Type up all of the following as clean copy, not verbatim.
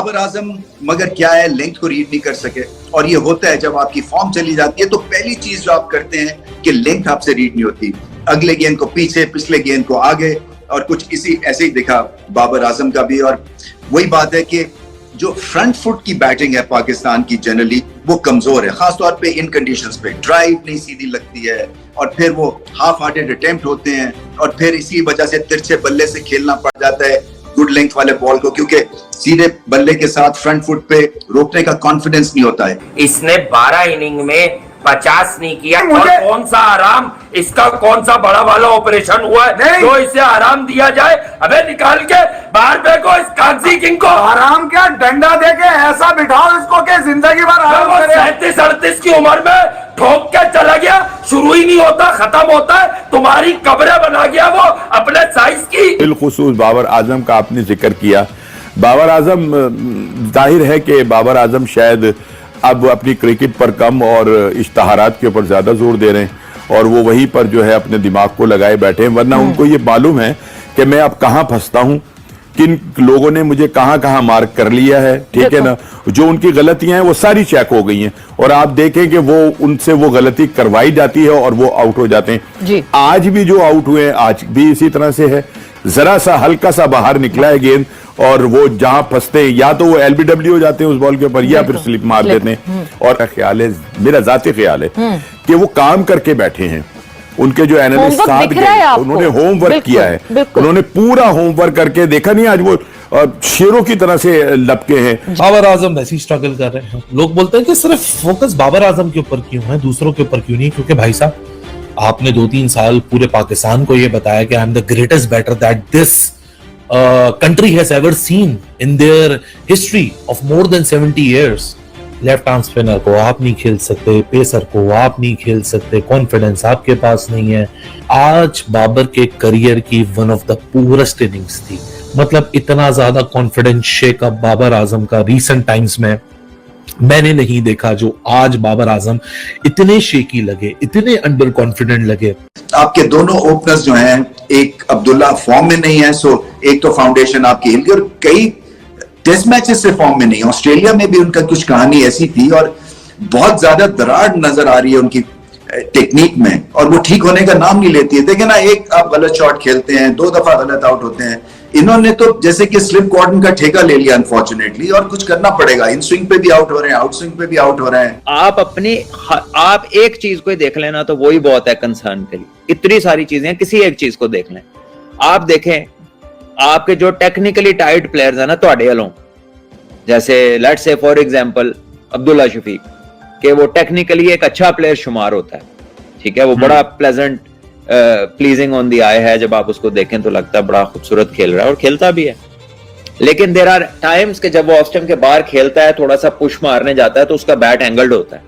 बाबर आजम मगर क्या है, लेंथ को रीड नहीं कर सके। और ये होता है जब आपकी फॉर्म चली जाती है तो पहली चीज जो आप करते हैं कि लेंथ आपसे रीड नहीं होती, अगले गेंद को पीछे, पिछले गेंद को आगे, और कुछ इसी ऐसे ही दिखा बाबर आजम का भी। और वही बात है कि जो फ्रंट फुट की बैटिंग है पाकिस्तान की जनरली वो कमजोर है, खासतौर पे इन कंडीशंस पे ड्राइव नहीं सीधी लगती है और फिर वो हाफ हार्टेड अटेम्प्ट होते हैं और फिर इसी वजह से तिरछे बल्ले से खेलना पड़ जाता है गुड लेंथ वाले बॉल को, क्योंकि सीधे बल्ले के साथ फ्रंट फुट पे रोकने का कॉन्फिडेंस नहीं होता है। इसने 12 इनिंग में 50 नहीं किया और कौन सा आराम, इसका कौन सा बड़ा वाला ऑपरेशन हुआ है जो इसे आराम दिया जाए? अबे निकाल के बाहर फेंको इस कागजी किंग को। आराम क्या, डंडा देके ऐसा बिठाओ इसको कि जिंदगी भर आराम करे। 37-38 की उम्र में ठोक के चला गया, शुरू ही नहीं होता खत्म होता है, तुम्हारी कब्रें बना गया वो अपने साइज की। बिलखुसूस बाबर आजम का आपने जिक्र किया। बाबर आजम, जाहिर है कि बाबर आजम शायद अब अपनी क्रिकेट पर कम और इश्तहारात के ऊपर ज्यादा जोर दे रहे हैं और वो वहीं पर जो है अपने दिमाग को लगाए बैठे हैं, वरना उनको ये मालूम है कि मैं अब कहां फंसता हूं, किन लोगों ने मुझे कहां कहां मार्क कर लिया है, ठीक है ना। जो उनकी गलतियां हैं वो सारी चेक हो गई हैं और आप देखें कि वो उनसे वो गलती करवाई जाती है और वो आउट हो जाते हैं जी। आज भी जो आउट हुए हैं आज भी इसी तरह से है, जरा सा हल्का सा बाहर निकला है गेंद और वो जहां फंसते हैं या तो वो एलबीडब्ल्यू हो जाते हैं उस बॉल के ऊपर या फिर स्लिप मार देते हैं। और ख्याल है, मेरा जाती ख्याल है कि वो काम करके बैठे हैं, उनके जो एनालिस्ट साथ गए उन्होंने होमवर्क किया है, उन्होंने पूरा होमवर्क करके देखा नहीं आज वो शेरों की तरह से लपके हैं। बाबर आजम वैसे ही स्ट्रगल कर रहे हैं। लोग बोलते हैं कि सिर्फ फोकस बाबर आजम के ऊपर क्यों है, दूसरों के ऊपर क्यों नहीं? क्योंकि भाई साहब आपने 2-3 साल पूरे पाकिस्तान को ये बताया कि I am the greatest batter that this country has ever seen in their history of more than 70 years. Left arm spinner को आप नहीं खेल सकते, पेसर को आप नहीं खेल सकते, कॉन्फिडेंस आपके पास नहीं है। आज बाबर के करियर की one of the purest innings थी, मतलब इतना ज्यादा confidence shake up Babar Azam का रीसेंट टाइम्स में मैंने नहीं देखा जो आज बाबर आजम इतने शेकी लगे, इतने अंडर कॉन्फिडेंट लगे। आपके दोनों ओपनर्स जो हैं, एक अब्दुल्ला फॉर्म में नहीं है, सो एक तो फाउंडेशन आपकी हिल गई और कई टेस्ट मैचेस से फॉर्म में नहीं। ऑस्ट्रेलिया में भी उनका कुछ कहानी ऐसी थी और बहुत ज्यादा दरार नजर आ रही है उनकी टेक्निक में और वो ठीक होने का नाम नहीं लेती है। देखे ना, एक आप गलत शॉट खेलते हैं, 2 दफा गलत आउट होते हैं। इन्होंने तो जैसे कि स्लिप कॉर्डन का ठेका ले लिया अनफॉर्चुनेटली, और कुछ करना पड़ेगा। इन स्विंग पे भी आउट हो रहे हैं, आउट स्विंग पे भी आउट हो रहे हैं। आप एक चीज को देख लेना तो वही बहुत है कंसर्न के लिए। इतनी सारी चीजें, किसी एक चीज को देख लें। आप देखें आपके जो टेक्निकली टाइट प्लेयर्स है ना ਤੁਹਾਡੇ ਵੱਲੋਂ, जैसे let's say for example Abdullah Shafiq, कि वो टेक्निकली एक अच्छा प्लेयर शुमार होता है, ठीक है, वो बड़ा प्लेजेंट प्लीजिंग ऑन द आई है, जब आप उसको देखें तो लगता है बड़ा खूबसूरत खेल रहा है और खेलता भी है। लेकिन देयर आर टाइम्स के जब वो ऑफ स्टंप के बाहर खेलता है, थोड़ा सा पुश मारने जाता है तो उसका बैट एंगल्ड होता है,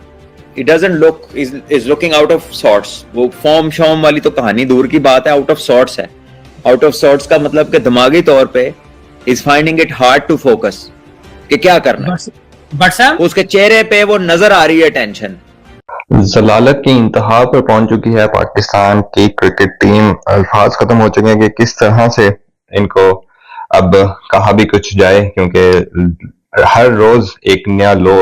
it doesn't look, is looking out of sorts. वो फॉर्म शॉर्म वाली तो कहानी दूर की बात है, आउट ऑफ सॉर्ट्स है। आउट ऑफ सॉर्ट्स का मतलब कि दिमागी तौर पे is finding it hard to focus कि क्या करना है। बट सर उसके चेहरे पे वो नजर आ रही है टेंशन। जलालत की इंतहा पर पहुंच चुकी है पाकिस्तान की क्रिकेट टीम। अल्फाज खत्म हो चुके हैं कि किस तरह से इनको अब कहा भी कुछ जाए, क्योंकि हर रोज एक नया लो